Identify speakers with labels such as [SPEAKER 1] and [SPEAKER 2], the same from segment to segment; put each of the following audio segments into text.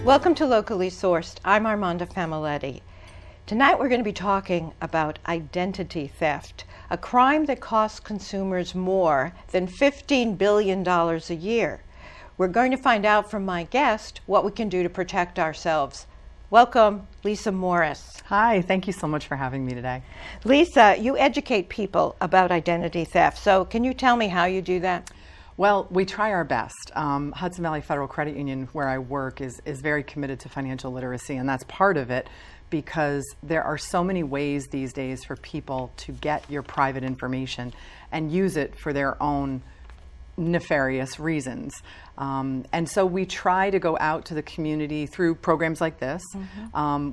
[SPEAKER 1] Welcome to Locally Sourced. I'm Armanda Familetti. Tonight we're going to be talking about identity theft, a crime that costs consumers more than $15 billion a year. We're going to find out from my guest what we can do to protect ourselves. Welcome, Lisa Morris.
[SPEAKER 2] Hi, thank you so much for having me today.
[SPEAKER 1] Lisa, you educate people about identity theft, so can you tell me how you do that?
[SPEAKER 2] Well, we try our best. Hudson Valley Federal Credit Union, where I work, is very committed to financial literacy, and that's part of it because there are so many ways these days for people to get your private information and use it for their own nefarious reasons. And so we try to go out to the community through programs like this.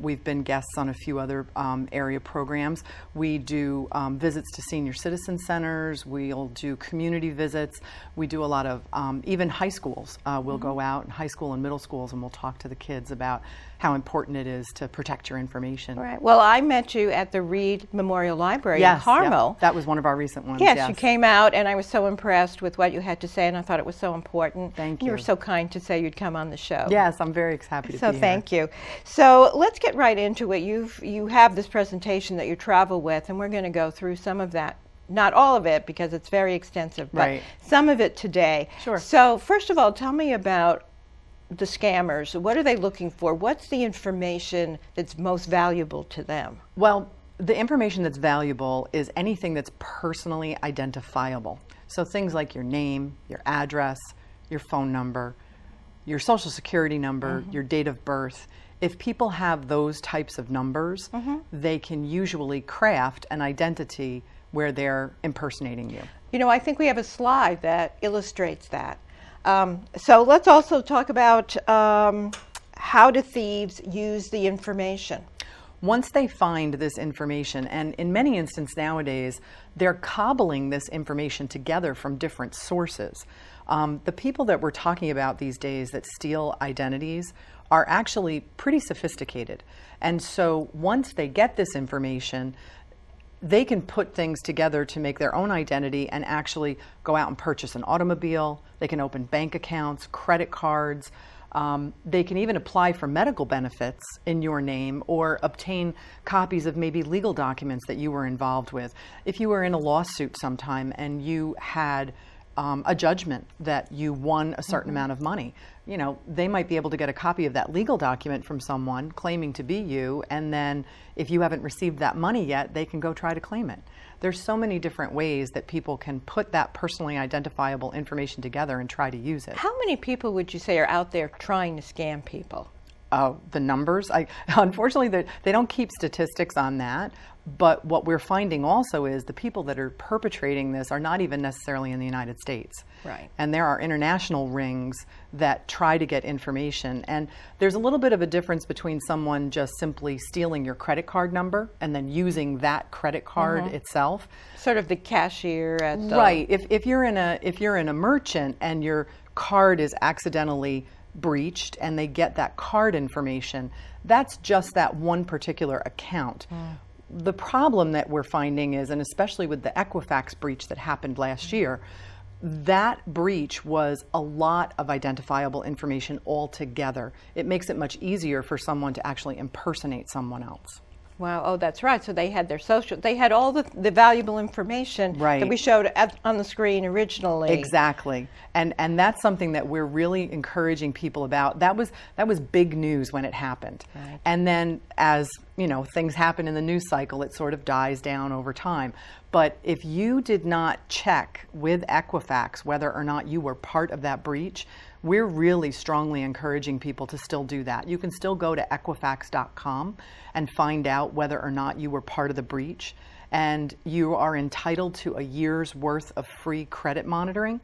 [SPEAKER 2] We've been guests on a few other area programs. We do visits to senior citizen centers. We'll do community visits. We do a lot of, even high schools. We'll go out in high school and middle schools and we'll talk to the kids about how important it is to protect your information.
[SPEAKER 1] Right. Well, I met you at the Reed Memorial Library in
[SPEAKER 2] Yes,
[SPEAKER 1] Carmel.
[SPEAKER 2] yep. That was one of our recent ones.
[SPEAKER 1] Yes, you came out and I was so impressed with what you had to say and I thought it was so important.
[SPEAKER 2] Thank you.
[SPEAKER 1] You were so kind to say you'd come on the show.
[SPEAKER 2] Yes, I'm very happy to be here.
[SPEAKER 1] So thank you. So let's get right into it. You have this presentation that you travel with and we're going to go through some of that. Not all of it because it's very extensive, but
[SPEAKER 2] Right.
[SPEAKER 1] some of it today.
[SPEAKER 2] Sure.
[SPEAKER 1] So first of all, tell me about the scammers. What are they looking for? What's the information that's most valuable to them?
[SPEAKER 2] Well, the information that's valuable is anything that's personally identifiable. So things like your name, your address, your phone number, your social security number, your date of birth. If people have those types of numbers, they can usually craft an identity where they're impersonating you.
[SPEAKER 1] You know, I think we have a slide that illustrates that. So let's also talk about how do thieves use the information?
[SPEAKER 2] Once they find this information, and in many instances nowadays, they're cobbling this information together from different sources. The people that we're talking about these days that steal identities are actually pretty sophisticated. And so once they get this information, they can put things together to make their own identity and actually go out and purchase an automobile. They can open bank accounts, credit cards. They can even apply for medical benefits in your name or obtain copies of maybe legal documents that you were involved with. If you were in a lawsuit sometime and you had a judgment that you won a certain amount of money, you know, they might be able to get a copy of that legal document from someone claiming to be you, and then if you haven't received that money yet, they can go try to claim it. There's so many different ways that people can put that personally identifiable information together and try to use it.
[SPEAKER 1] How many people would you say are out there trying to scam people?
[SPEAKER 2] The numbers, unfortunately, they don't keep statistics on that. But what we're finding also is the people that are perpetrating this are not even necessarily in the United States.
[SPEAKER 1] Right.
[SPEAKER 2] And there are international rings that try to get information. And there's a little bit of a difference between someone just simply stealing your credit card number and then using that credit card itself.
[SPEAKER 1] Sort of the cashier at the...
[SPEAKER 2] Right. If you're in a merchant and your card is accidentally breached and they get that card information, that's just that one particular account. The problem that we're finding is, and especially with the Equifax breach that happened last year, that breach was a lot of identifiable information altogether. It makes it much easier for someone to actually impersonate someone else.
[SPEAKER 1] Wow, oh, that's right. So they had their social, they had all the valuable information that we showed on the screen originally.
[SPEAKER 2] Exactly. And that's something that we're really encouraging people about. That was big news when it happened.
[SPEAKER 1] Right.
[SPEAKER 2] And then as, you know, things happen in the news cycle, it sort of dies down over time. But if you did not check with Equifax whether or not you were part of that breach, we're really strongly encouraging people to still do that. You can still go to Equifax.com and find out whether or not you were part of the breach. And you are entitled to a year's worth of free credit monitoring.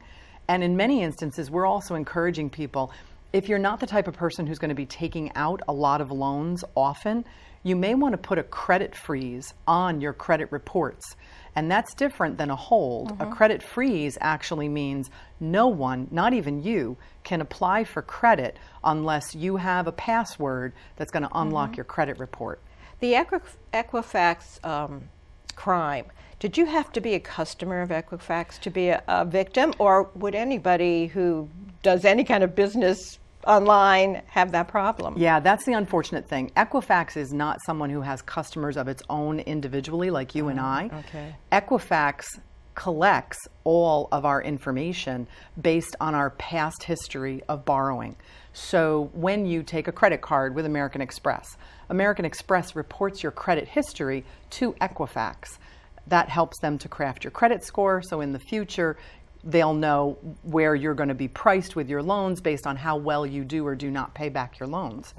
[SPEAKER 2] And in many instances, we're also encouraging people, if you're not the type of person who's going to be taking out a lot of loans often, you may want to put a credit freeze on your credit reports. And that's different than a hold. A credit freeze actually means no one, not even you, can apply for credit unless you have a password that's going to unlock your credit report.
[SPEAKER 1] The Equifax crime, did you have to be a customer of Equifax to be a victim, or would anybody who does any kind of business online have that problem.
[SPEAKER 2] Yeah, that's the unfortunate thing. Equifax is not someone who has customers of its own individually like you and I.
[SPEAKER 1] Okay.
[SPEAKER 2] Equifax collects all of our information based on our past history of borrowing. So when you take a credit card with American Express reports your credit history to Equifax. That helps them to craft your credit score, so in the future they'll know where you're going to be priced with your loans based on how well you do or do not pay back your loans.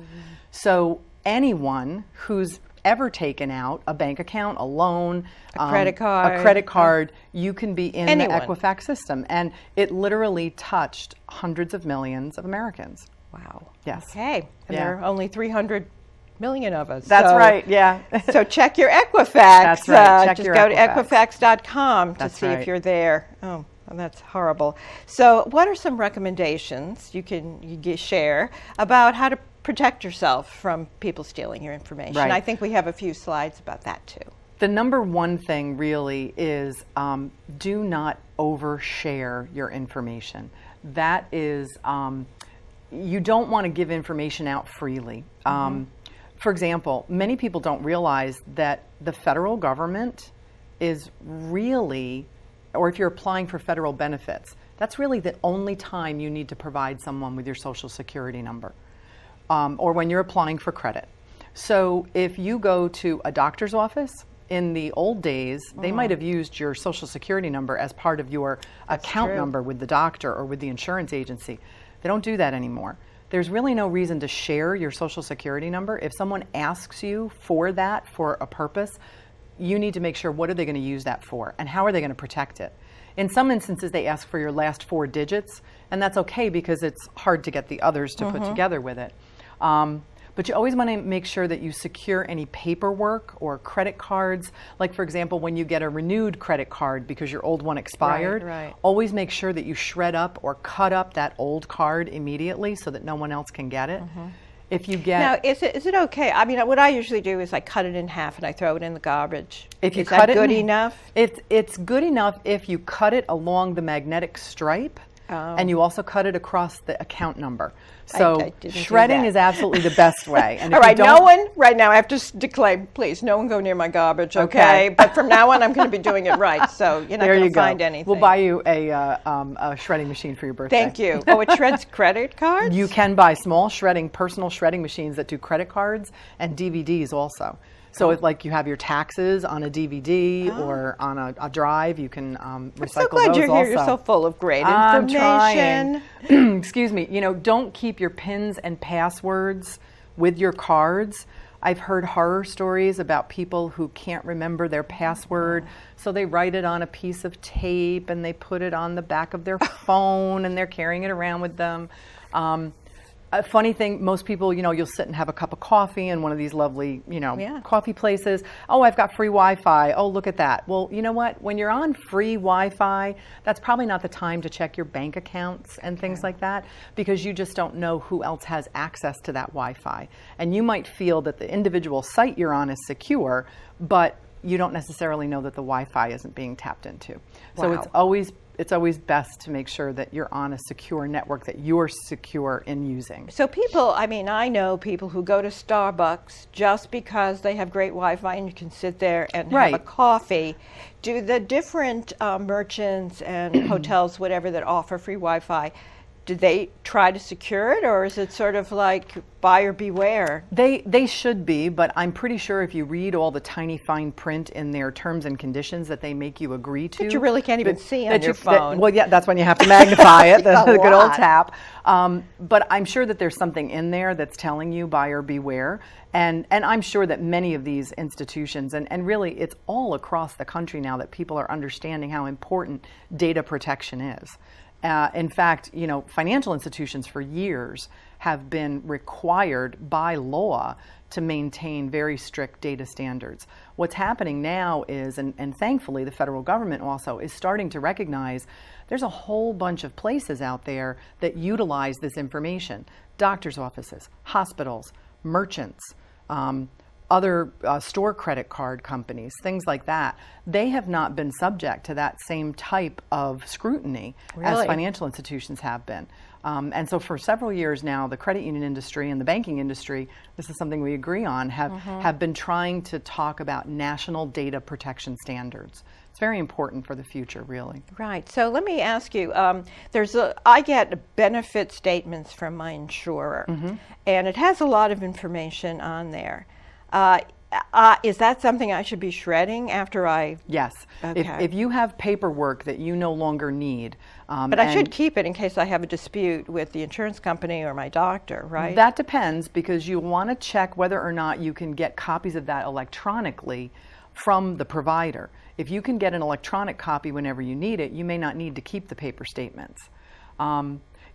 [SPEAKER 2] So anyone who's ever taken out a bank account, a loan,
[SPEAKER 1] a credit
[SPEAKER 2] card, you can be in the Equifax system. And it literally touched hundreds of millions of Americans.
[SPEAKER 1] Wow.
[SPEAKER 2] Yes.
[SPEAKER 1] Okay. And there are only 300 million of us.
[SPEAKER 2] That's right, yeah.
[SPEAKER 1] So check your Equifax.
[SPEAKER 2] That's right. Check
[SPEAKER 1] just
[SPEAKER 2] your
[SPEAKER 1] go
[SPEAKER 2] Equifax.
[SPEAKER 1] to equifax.com to see if you're there. Oh, that's horrible. So what are some recommendations you share about how to protect yourself from people stealing your information?
[SPEAKER 2] Right.
[SPEAKER 1] I think we have a few slides about that too.
[SPEAKER 2] The number one thing really is do not overshare your information. That is, you don't want to give information out freely. For example, many people don't realize that the federal government is really, or if you're applying for federal benefits, that's really the only time you need to provide someone with your social security number, or when you're applying for credit. So if you go to a doctor's office, in the old days, they might have used your social security number as part of your account number with the doctor or with the insurance agency. They don't do that anymore. There's really no reason to share your social security number. If someone asks you for that for a purpose, you need to make sure what are they going to use that for and how are they going to protect it. In some instances, they ask for your last 4 digits, and that's okay because it's hard to get the others to put together with it. But you always want to make sure that you secure any paperwork or credit cards. Like, for example, when you get a renewed credit card because your old one expired, always make sure that you shred up or cut up that old card immediately so that no one else can get it. If you get
[SPEAKER 1] now, is it okay? I mean, what I usually do is I cut it in half and I throw it in the garbage.
[SPEAKER 2] If you
[SPEAKER 1] is
[SPEAKER 2] cut
[SPEAKER 1] that good enough?
[SPEAKER 2] It's good enough if you cut it along the magnetic stripe. And you also cut it across the account number. So shredding is absolutely the best way. And
[SPEAKER 1] all right, no one, right now I have to declare, please, no one go near my garbage, okay? But from now on, I'm going to be doing it right, so you're not going to find anything.
[SPEAKER 2] We'll buy you a shredding machine for your birthday.
[SPEAKER 1] Thank you. Oh, it shreds credit cards?
[SPEAKER 2] You can buy small personal shredding machines that do credit cards and DVDs also. So if, like, you have your taxes on a DVD or on a drive, you can recycle those also.
[SPEAKER 1] I'm so glad you're here. You're so full of great information.
[SPEAKER 2] I'm trying. Excuse me. Don't keep your PINs and passwords with your cards. I've heard horror stories about people who can't remember their password, so they write it on a piece of tape and they put it on the back of their phone and they're carrying it around with them. A funny thing, most people, you'll sit and have a cup of coffee in one of these lovely, coffee places. Oh, I've got free Wi-Fi. Oh, look at that. Well, you know what? When you're on free Wi-Fi, that's probably not the time to check your bank accounts and things like that, because you just don't know who else has access to that Wi-Fi. And you might feel that the individual site you're on is secure, but you don't necessarily know that the Wi-Fi isn't being tapped into.
[SPEAKER 1] Wow.
[SPEAKER 2] So it's always best to make sure that you're on a secure network that you're secure in using.
[SPEAKER 1] So I know people who go to Starbucks just because they have great Wi-Fi and you can sit there and have a coffee. Do the different merchants and hotels, whatever, that offer free Wi-Fi, do they try to secure it, or is it sort of like buyer beware?
[SPEAKER 2] They should be, but I'm pretty sure if you read all the tiny fine print in their terms and conditions that they make you agree to.
[SPEAKER 1] That you really can't even see on your phone.
[SPEAKER 2] Well, yeah, that's when you have to magnify it, the good old tap. But I'm sure that there's something in there that's telling you buyer beware. And I'm sure that many of these institutions, and really it's all across the country now that people are understanding how important data protection is. In fact, financial institutions for years have been required by law to maintain very strict data standards. What's happening now is, and thankfully the federal government also is starting to recognize there's a whole bunch of places out there that utilize this information. Doctors' offices, hospitals, merchants, other store credit card companies, things like that. They have not been subject to that same type of scrutiny as financial institutions have been. And so for several years now, the credit union industry and the banking industry, this is something we agree on, have been trying to talk about national data protection standards. It's very important for the future, really.
[SPEAKER 1] Right. So let me ask you, I get benefit statements from my insurer, and it has a lot of information on there. Is that something I should be shredding after I?
[SPEAKER 2] Yes.
[SPEAKER 1] Okay.
[SPEAKER 2] If you have paperwork that you no longer need.
[SPEAKER 1] But I should keep it in case I have a dispute with the insurance company or my doctor, right?
[SPEAKER 2] That depends, because you want to check whether or not you can get copies of that electronically from the provider. If you can get an electronic copy whenever you need it, you may not need to keep the paper statements.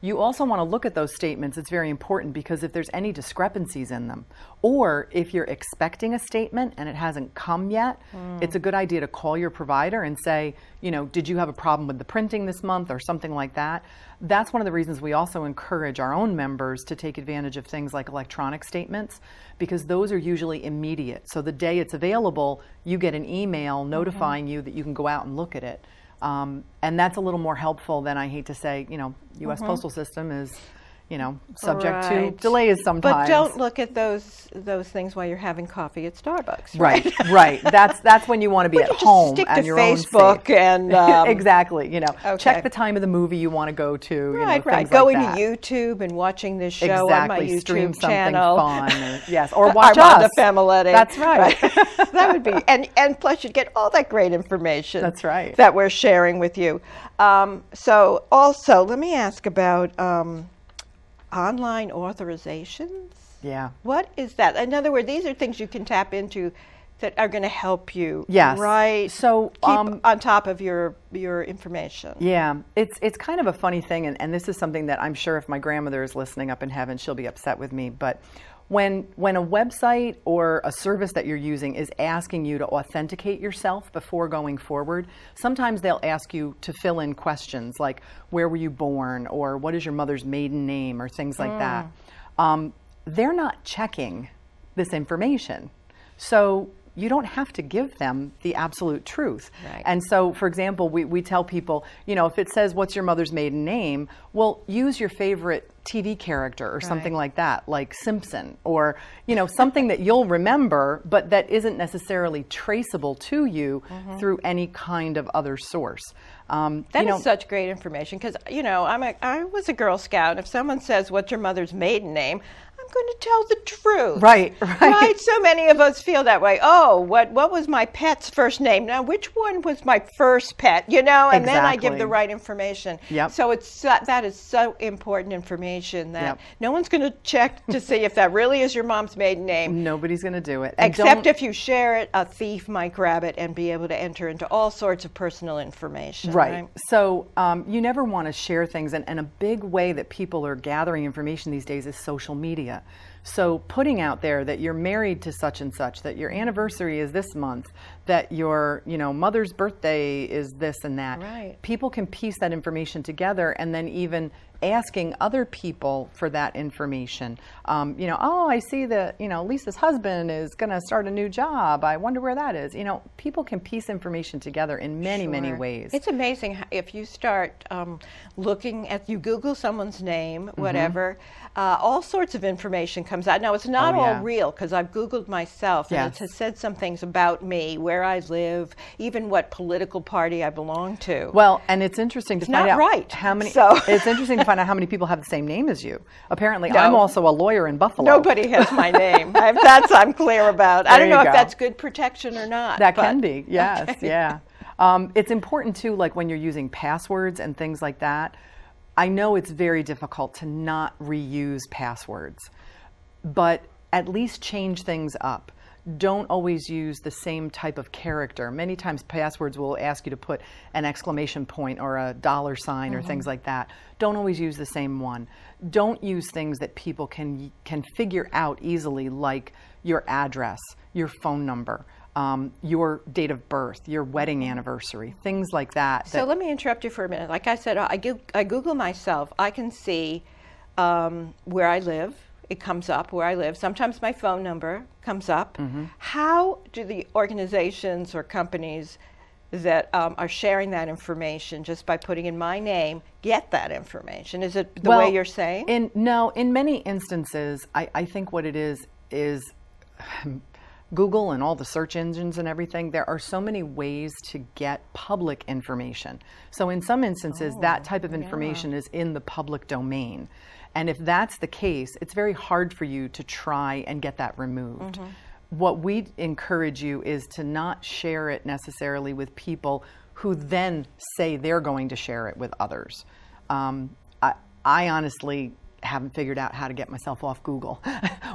[SPEAKER 2] You also want to look at those statements. It's very important, because if there's any discrepancies in them, or if you're expecting a statement and it hasn't come yet, it's a good idea to call your provider and say, did you have a problem with the printing this month or something like that? That's one of the reasons we also encourage our own members to take advantage of things like electronic statements, because those are usually immediate. So the day it's available, you get an email notifying you that you can go out and look at it. And that's a little more helpful than, I hate to say, U.S. Postal System is, subject to delays sometimes.
[SPEAKER 1] But don't look at those things while you're having coffee at Starbucks.
[SPEAKER 2] Right, right. That's when you want to be at home
[SPEAKER 1] stick
[SPEAKER 2] and
[SPEAKER 1] to
[SPEAKER 2] your
[SPEAKER 1] Facebook
[SPEAKER 2] own
[SPEAKER 1] and
[SPEAKER 2] exactly.
[SPEAKER 1] Okay.
[SPEAKER 2] Check the time of the movie you want to go to.
[SPEAKER 1] Right,
[SPEAKER 2] things
[SPEAKER 1] Going
[SPEAKER 2] like that.
[SPEAKER 1] to YouTube and watching this show on my YouTube
[SPEAKER 2] Stream something
[SPEAKER 1] channel.
[SPEAKER 2] fun, or watch
[SPEAKER 1] Armanda
[SPEAKER 2] us.
[SPEAKER 1] Familetti.
[SPEAKER 2] That's right.
[SPEAKER 1] That would be, and plus you'd get all that great information.
[SPEAKER 2] That's right.
[SPEAKER 1] That we're sharing with you. So also, let me ask about online authorizations.
[SPEAKER 2] Yeah.
[SPEAKER 1] What is that? In other words, these are things you can tap into that are going to help you.
[SPEAKER 2] Yes.
[SPEAKER 1] Right.
[SPEAKER 2] So
[SPEAKER 1] keep on top of your information.
[SPEAKER 2] Yeah. It's kind of a funny thing, and this is something that I'm sure if my grandmother is listening up in heaven, she'll be upset with me. But when a website or a service that you're using is asking you to authenticate yourself before going forward, sometimes they'll ask you to fill in questions like, where were you born, or what is your mother's maiden name, or things like that. They're not checking this information. So you don't have to give them the absolute truth.
[SPEAKER 1] Right.
[SPEAKER 2] And so, for example, we tell people, if it says, what's your mother's maiden name? Well, use your favorite TV character or something like that, like Simpson, or, something that you'll remember, but that isn't necessarily traceable to you through any kind of other source.
[SPEAKER 1] That is such great information, because, I was a Girl Scout. If someone says, what's your mother's maiden name? I'm going to tell the truth. Right. So many of us feel that way. Oh, what was my pet's first name? Now, which one was my first pet? And then I give the right information.
[SPEAKER 2] Yep.
[SPEAKER 1] So that is so important information that no one's going to check to see if that really is your mom's maiden name.
[SPEAKER 2] Nobody's going to do it.
[SPEAKER 1] Except if you share it, a thief might grab it and be able to enter into all sorts of personal information.
[SPEAKER 2] Right. So you never want to share things. And a big way that people are gathering information these days is social media. So putting out there that you're married to such and such, that your anniversary is this month, that your mother's birthday is this and that.
[SPEAKER 1] Right.
[SPEAKER 2] People can piece that information together, and then even asking other people for that information. Oh, I see that Lisa's husband is going to start a new job. I wonder where that is. People can piece information together in many ways.
[SPEAKER 1] It's amazing if you start looking at, you Google someone's name, whatever, all sorts of information comes out. Now, it's not all real, because I've Googled myself, and it has said some things about me, where I live, even what political party I belong to.
[SPEAKER 2] Well, and it's interesting to find out how many. It's interesting to find out how many people have the same name as you. Apparently, I'm also a lawyer in Buffalo.
[SPEAKER 1] Nobody has my name. I'm clear about. I don't know if that's good protection or not.
[SPEAKER 2] That can be. Yes. Okay. Yeah. It's important too, like when you're using passwords and things like that. I know it's very difficult to not reuse passwords, but at least change things up. Don't always use the same type of character. Many times passwords will ask you to put an exclamation point or a $sign or things like that. Don't always use the same one. Don't use things that people can figure out easily, like your address, your phone number, your date of birth, your wedding anniversary, things like that.
[SPEAKER 1] So let me interrupt you for a minute. Like I said, I Google myself. I can see where I live. It comes up where I live. Sometimes my phone number comes up. How do the organizations or companies that are sharing that information just by putting in my name get that information. Is it the
[SPEAKER 2] Well,
[SPEAKER 1] way you're saying?
[SPEAKER 2] in many instances, I think what it is Google and all the search engines and everything, there are so many ways to get public information. So in some instances, that type of information is in the public domain. And if that's the case, it's very hard for you to try and get that removed. What we encourage you is to not share it necessarily with people who then say they're going to share it with others. I honestly haven't figured out how to get myself off Google.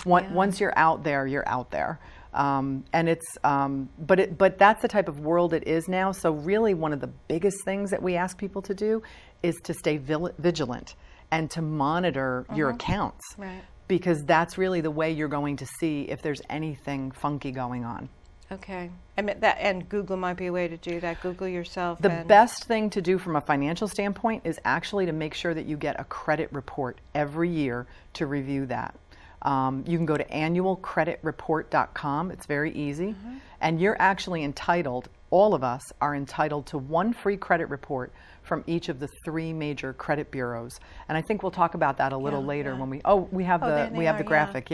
[SPEAKER 2] Once you're out there, you're out there. And it's, but that's the type of world it is now. So really one of the biggest things that we ask people to do is to stay vigilant and to monitor your accounts.
[SPEAKER 1] Right.
[SPEAKER 2] Because that's really the way you're going to see if there's anything funky going on.
[SPEAKER 1] Okay. And Google might be a way to do that. Google yourself.
[SPEAKER 2] The best thing to do from a financial standpoint is actually to make sure that you get a credit report every year to review that. You can go to annualcreditreport.com. It's very easy. And you're actually entitled, all of us are entitled to one free credit report from each of the 3 major credit bureaus. And I think we'll talk about that a little later when we have the graphic.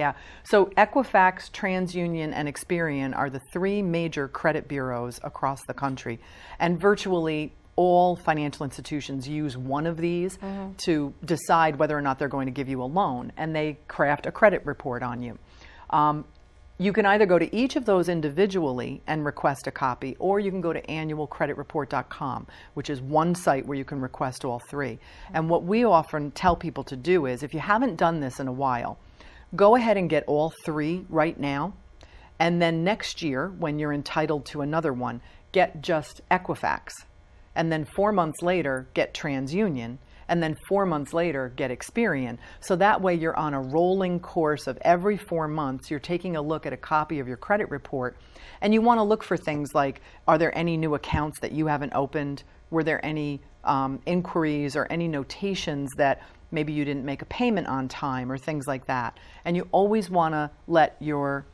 [SPEAKER 2] So Equifax, TransUnion, and Experian are the 3 major credit bureaus across the country. And virtually all financial institutions use one of these to decide whether or not they're going to give you a loan, and they craft a credit report on you. You can either go to each of those individually and request a copy, or you can go to annualcreditreport.com, which is one site where you can request all 3. And what we often tell people to do is, if you haven't done this in a while, go ahead and get all 3 right now. And then next year, when you're entitled to another one, get just Equifax. And then 4 months later, get TransUnion. And then 4 months later, get Experian. So that way you're on a rolling course of every 4 months, you're taking a look at a copy of your credit report. And you want to look for things like, are there any new accounts that you haven't opened? Were there any inquiries or any notations that maybe you didn't make a payment on time or things like that? And you always want to let your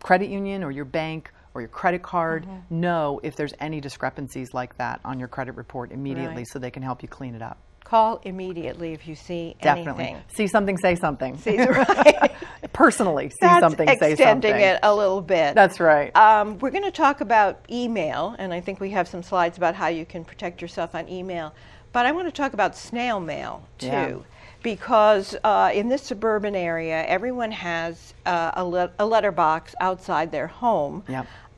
[SPEAKER 2] credit union or your bank or your credit card know if there's any discrepancies like that on your credit report immediately, so they can help you clean it up.
[SPEAKER 1] Call immediately if you see
[SPEAKER 2] Definitely.
[SPEAKER 1] anything.
[SPEAKER 2] See something, say something.
[SPEAKER 1] Right.
[SPEAKER 2] Personally, see
[SPEAKER 1] That's
[SPEAKER 2] something, say something.
[SPEAKER 1] extending it a little bit.
[SPEAKER 2] That's right.
[SPEAKER 1] We're going to talk about email, and I think we have some slides about how you can protect yourself on email. But I want to talk about snail mail, too. Because in this suburban area, everyone has a letterbox outside their home.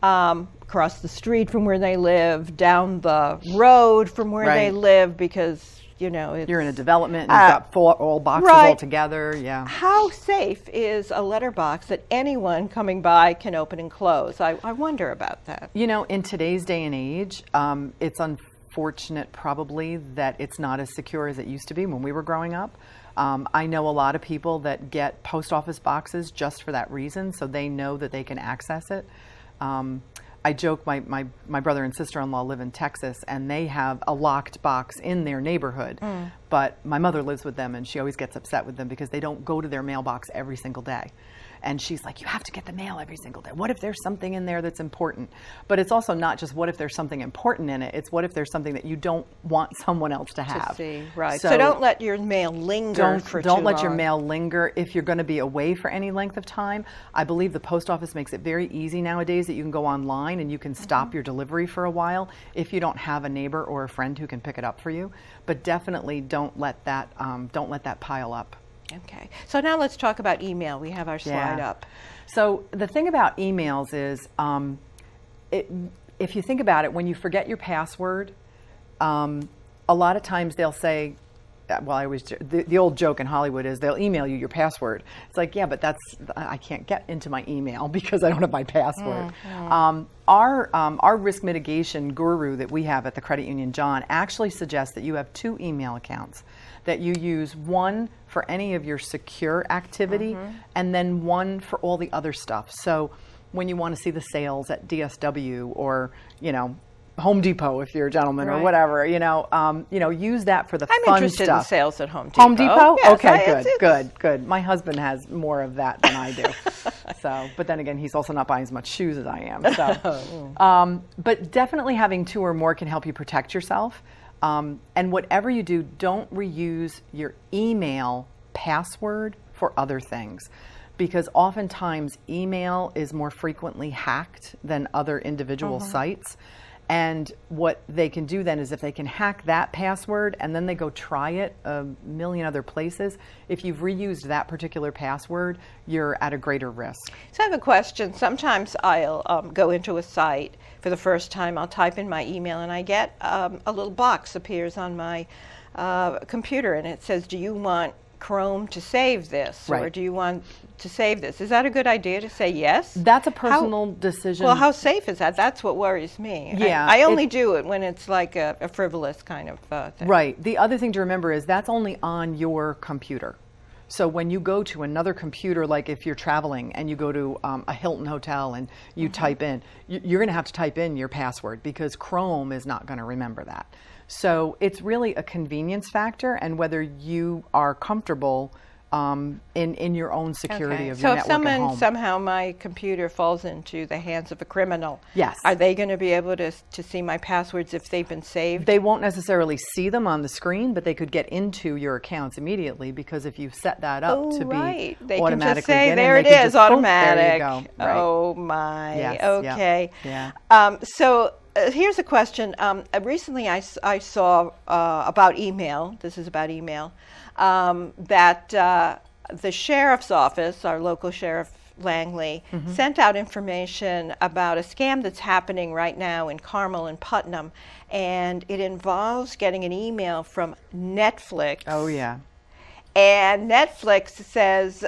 [SPEAKER 1] Across the street from where they live, down the road from where they live, because you're in
[SPEAKER 2] a development and you've got all boxes all together.
[SPEAKER 1] How safe is a letterbox that anyone coming by can open and close? I wonder about that.
[SPEAKER 2] In today's day and age, it's unfortunate probably that it's not as secure as it used to be when we were growing up. I know a lot of people that get post office boxes just for that reason, so they know that they can access it. I joke, my brother and sister-in-law live in Texas, and they have a locked box in their neighborhood. But my mother lives with them, and she always gets upset with them because they don't go to their mailbox every single day. And she's like, you have to get the mail every single day. What if there's something in there that's important? But it's also not just what if there's something important in it. It's what if there's something that you don't want someone else to have.
[SPEAKER 1] To see, right. So don't let your mail linger for too long.
[SPEAKER 2] Don't let your mail linger. If you're going to be away for any length of time, I believe the post office makes it very easy nowadays that you can go online and you can stop your delivery for a while if you don't have a neighbor or a friend who can pick it up for you. But definitely don't let that pile up.
[SPEAKER 1] Okay. So now let's talk about email. We have our slide up.
[SPEAKER 2] So the thing about emails is, if you think about it, when you forget your password, a lot of times they'll say, the old joke in Hollywood is they'll email you your password. It's like, yeah, but I can't get into my email because I don't have my password. Our risk mitigation guru that we have at the credit union, John, actually suggests that you have 2 email accounts, that you use one for any of your secure activity and then one for all the other stuff. So when you want to see the sales at DSW or, Home Depot, if you're a gentleman, or whatever, use that for the fun stuff.
[SPEAKER 1] I'm interested in sales at Home Depot.
[SPEAKER 2] Home Depot?
[SPEAKER 1] Yes,
[SPEAKER 2] okay, good. My husband has more of that than I do. So, but then again, he's also not buying as much shoes as I am. So, but definitely having 2 or more can help you protect yourself. And whatever you do, don't reuse your email password for other things, because oftentimes email is more frequently hacked than other individual sites. And what they can do then is if they can hack that password and then they go try it a million other places, if you've reused that particular password, you're at a greater risk.
[SPEAKER 1] So I have a question. Sometimes I'll go into a site for the first time. I'll type in my email and I get a little box appears on my computer and it says, do you want Chrome to save this, or do you want to save this? Is that a good idea to say yes?
[SPEAKER 2] That's a personal decision.
[SPEAKER 1] Well, how safe is that? That's what worries me.
[SPEAKER 2] Yeah,
[SPEAKER 1] I only do it when it's like a frivolous kind of thing.
[SPEAKER 2] Right. The other thing to remember is that's only on your computer. So when you go to another computer, like if you're traveling and you go to a Hilton hotel and you type in, you're going to have to type in your password because Chrome is not going to remember that. So it's really a convenience factor and whether you are comfortable in your own security of your network at home.
[SPEAKER 1] So if somehow my computer falls into the hands of a criminal,
[SPEAKER 2] yes,
[SPEAKER 1] are they going to be able to see my passwords if they've been saved?
[SPEAKER 2] They won't necessarily see them on the screen, but they could get into your accounts immediately because if you set that up to be
[SPEAKER 1] they
[SPEAKER 2] automatically
[SPEAKER 1] can just say,
[SPEAKER 2] get
[SPEAKER 1] there
[SPEAKER 2] in,
[SPEAKER 1] it is, automatic.
[SPEAKER 2] There you go. Right.
[SPEAKER 1] Oh my.
[SPEAKER 2] Yes,
[SPEAKER 1] okay.
[SPEAKER 2] Yeah.
[SPEAKER 1] So here's a question. Recently I saw about email, this is about email, that the sheriff's office, our local sheriff Langley, sent out information about a scam that's happening right now in Carmel and Putnam, and it involves getting an email from Netflix.
[SPEAKER 2] Oh yeah.
[SPEAKER 1] And Netflix says,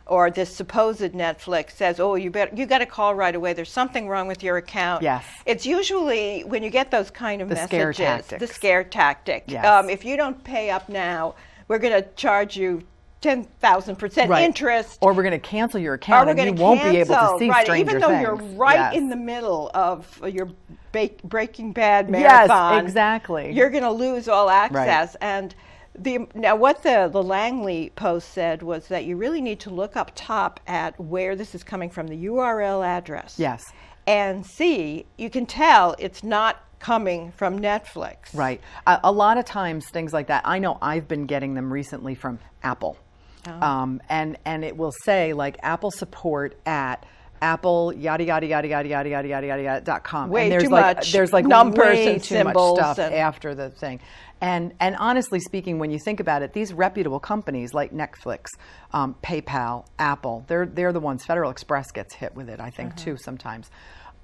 [SPEAKER 1] or this supposed Netflix says, oh, you got to call right away. There's something wrong with your account.
[SPEAKER 2] Yes.
[SPEAKER 1] It's usually when you get those kind of messages,
[SPEAKER 2] the
[SPEAKER 1] scare tactic.
[SPEAKER 2] Yes.
[SPEAKER 1] If you don't pay up now, we're going to charge you 10,000% interest.
[SPEAKER 2] Or we're going to cancel your account and you won't be able to see Stranger Things.
[SPEAKER 1] Even though you're right in the middle of your Breaking Bad marathon.
[SPEAKER 2] Yes, exactly.
[SPEAKER 1] You're going to lose all access.
[SPEAKER 2] Right.
[SPEAKER 1] And now what the Langley post said was that you really need to look up top at where this is coming from, the URL address.
[SPEAKER 2] Yes.
[SPEAKER 1] And see, you can tell it's not coming from Netflix.
[SPEAKER 2] Right. A lot of times things like that, I know I've been getting them recently from Apple. Oh. And it will say like Apple support at Apple yada yada yada yada yada yada yada yada .com.
[SPEAKER 1] Way
[SPEAKER 2] and there's
[SPEAKER 1] too
[SPEAKER 2] like,
[SPEAKER 1] much
[SPEAKER 2] there's like
[SPEAKER 1] numbers
[SPEAKER 2] way
[SPEAKER 1] and
[SPEAKER 2] too
[SPEAKER 1] symbols
[SPEAKER 2] much stuff after the thing. And honestly speaking, when you think about it, these reputable companies like Netflix, PayPal, Apple, they're the ones. Federal Express gets hit with it, I think, too sometimes.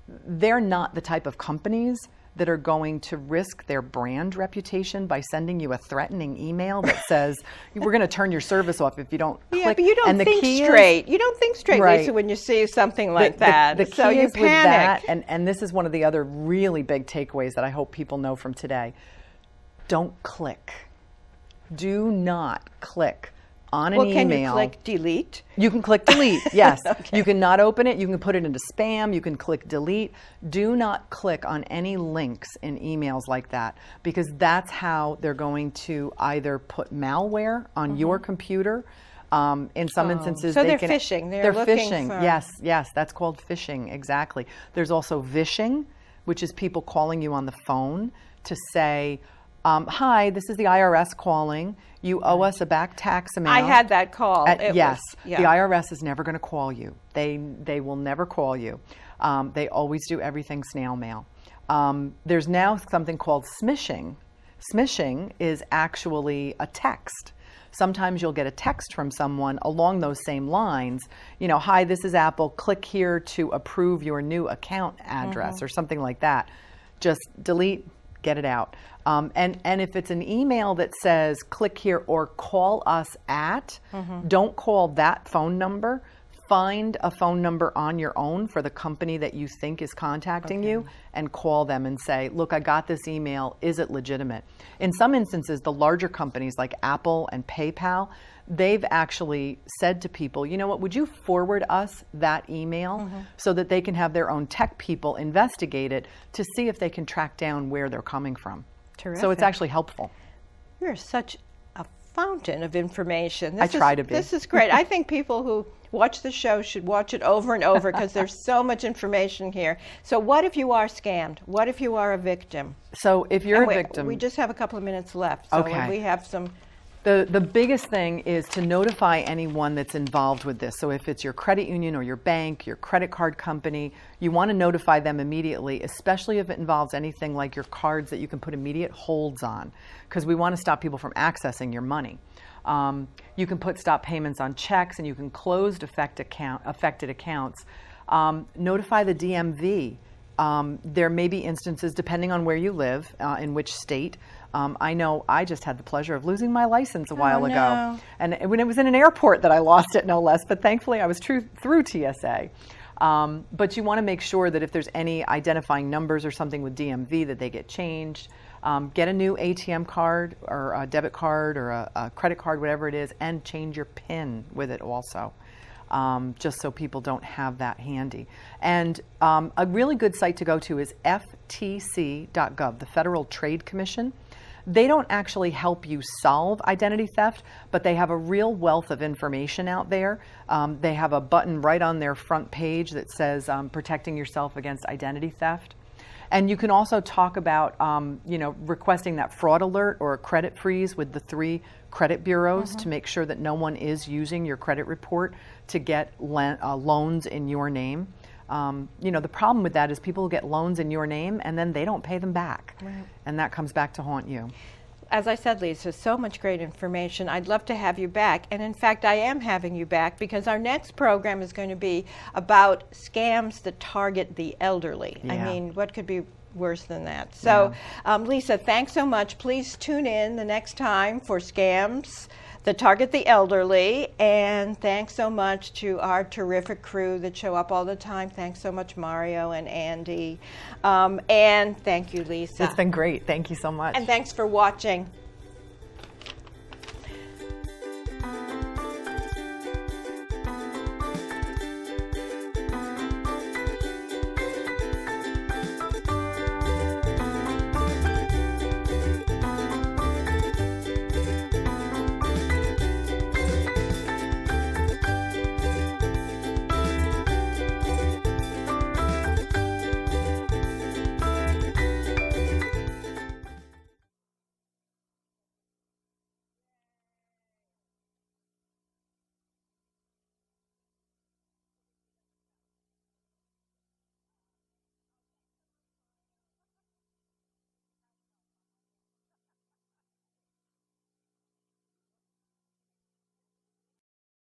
[SPEAKER 2] They're not the type of companies that are going to risk their brand reputation by sending you a threatening email that says, we're going to turn your service off if you don't click.
[SPEAKER 1] Yeah, but you don't think straight. You don't think straight,
[SPEAKER 2] right,
[SPEAKER 1] Lisa, when you see something like that.
[SPEAKER 2] The key
[SPEAKER 1] so you
[SPEAKER 2] is
[SPEAKER 1] panic.
[SPEAKER 2] With that, and this is one of the other really big takeaways that I hope people know from today. Don't click. Do not click on an email.
[SPEAKER 1] Can you click delete?
[SPEAKER 2] You can click delete, yes.
[SPEAKER 1] Okay.
[SPEAKER 2] You can not open it. You can put it into spam. You can click delete. Do not click on any links in emails like that because that's how they're going to either put malware on your computer. In some instances,
[SPEAKER 1] so they're phishing.
[SPEAKER 2] They're phishing. Yes, that's called phishing. Exactly. There's also vishing, which is people calling you on the phone to say, hi, this is the IRS calling. You owe us a back tax amount.
[SPEAKER 1] I had that call.
[SPEAKER 2] Yes. The IRS is never going to call you. They will never call you. They always do everything snail mail. There's now something called smishing. Smishing is actually a text. Sometimes you'll get a text from someone along those same lines. You know, hi, this is Apple. Click here to approve your new account address or something like that. Just delete, get it out. And if it's an email that says click here or call us at, don't call that phone number. Find a phone number on your own for the company that you think is contacting you and call them and say, look, I got this email. Is it legitimate? In some instances, the larger companies like Apple and PayPal, they've actually said to people, you know what, would you forward us that email so that they can have their own tech people investigate it to see if they can track down where they're coming from.
[SPEAKER 1] Terrific.
[SPEAKER 2] So it's actually helpful.
[SPEAKER 1] You're such a fountain of information.
[SPEAKER 2] I try to be.
[SPEAKER 1] This is great. I think people who watch the show should watch it over and over because there's so much information here. So what if you are scammed? What if you are a victim?
[SPEAKER 2] So if you're a victim...
[SPEAKER 1] We just have a couple of minutes left. So
[SPEAKER 2] okay.
[SPEAKER 1] We have some...
[SPEAKER 2] The biggest thing is to notify anyone that's involved with this. So if it's your credit union or your bank, your credit card company, you want to notify them immediately, especially if it involves anything like your cards that you can put immediate holds on, because we want to stop people from accessing your money. You can put stop payments on checks, and you can close affected accounts. Notify the DMV. There may be instances, depending on where you live, in which state. I know I just had the pleasure of losing my license a while ago. And when it was in an airport that I lost it, no less, but thankfully I was through TSA. But you want to make sure that if there's any identifying numbers or something with DMV that they get changed. Get a new ATM card or a debit card or a credit card, whatever it is, and change your PIN with it also. Just so people don't have that handy. And a really good site to go to is ftc.gov, the Federal Trade Commission. They don't actually help you solve identity theft, but they have a real wealth of information out there. They have a button right on their front page that says protecting yourself against identity theft. And you can also talk about, requesting that fraud alert or a credit freeze with the 3 credit bureaus to make sure that no one is using your credit report to get loans in your name. The problem with that is people get loans in your name and then they don't pay them back. Right. And that comes back to haunt you.
[SPEAKER 1] As I said, Lisa, so much great information. I'd love to have you back. And in fact, I am having you back because our next program is going to be about scams that target the elderly. Yeah. I mean, what could be worse than that? So, Lisa, thanks so much. Please tune in the next time for scams that target the elderly. And thanks so much to our terrific crew that show up all the time. Thanks so much, Mario and Andy. And thank you, Lisa.
[SPEAKER 2] It's been great. Thank you so much.
[SPEAKER 1] And thanks for watching.